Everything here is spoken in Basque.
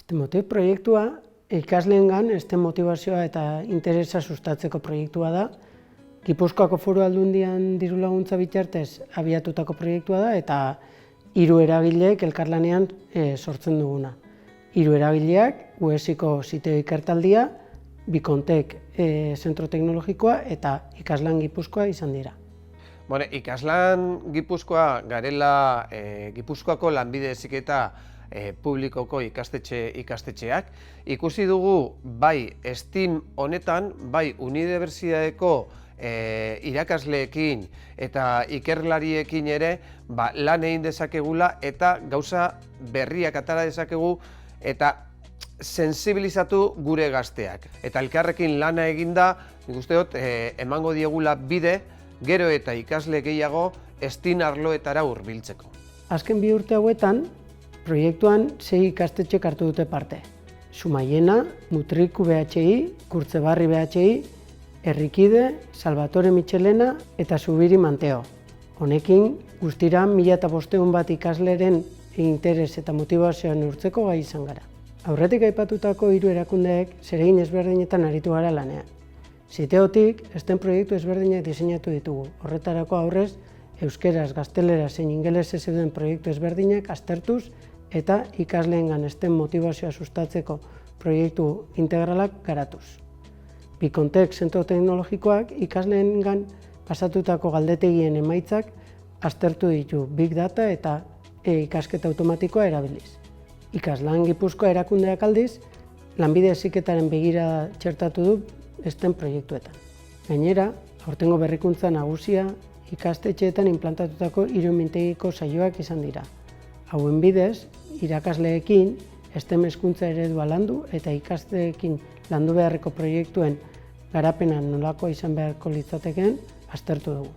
STEMotiv proiektua ikasleengan STEM motivazioa eta interesa sustatzeko proiektua da. Gipuzkoako Foru Aldundian dirulaguntza bitartez abiatutako proiektua da eta 3 eragileek elkarlanean sortzen duguna. 3 eragileak UESiko sitio ikertaldia, Bikontek zentro teknologikoa eta Ikaslan Gipuzkoa izan dira. Ikaslan Gipuzkoa garela Gipuzkoako lanbide heziketa publikoko ikastetxeak. Ikusi dugu bai STEM honetan, bai unibertsitateko irakasleekin eta ikerlariekin ere lan egin dezakegula eta gauza berriak atera dezakegu eta sensibilizatu gure gazteak. Eta elkarrekin lana eginda, nik uste dut, emango diegula bide, gero eta ikasle gehiago STEM arloetara hurbiltzeko. Azken 2 urte hauetan, proiektuan 6 ikastetxek hartu dute parte. Sumaiena, Mutriku BHI, Kurtzebarri BHI, Herrikide, Salvatore Michelena eta Zubiri Manteo. Honekin, guztira 1500 bat ikasleren interes eta motivazioa neurtzeko gai izan gara. Aurretik aipatutako 3 erakundeek zeregin ezberdinetan aritu gara lanean. Siteotik, STEM proiektu ezberdinak diseinatu ditugu. Horretarako aurrez, euskeraz, gazteleraz zein ingelesez zeuden proiektu ezberdinak aztertuz eta ikasleengan STEM motivazioa sustatzeko proiektu integralak garatuz. Bikontek zentro teknologikoak ikasleengan pasatutako galdetegien emaitzak aztertu ditu Big Data eta ikasketa automatikoa erabiliz. Ikaslan Gipuzkoa erakundeak aldiz, lanbide heziketaren begirada txertatu du STEM proiektuetan. Gainera, aurtengo berrikuntza nagusia ikastetxeetan implantatutako 3 mintegiko saioak izan dira. Hauen bidez, irakasleekin STEM hezkuntza eredua landu eta ikasleekin landu beharreko proiektuen garapena nolakoa izan beharko litzatekeen aztertu dugu.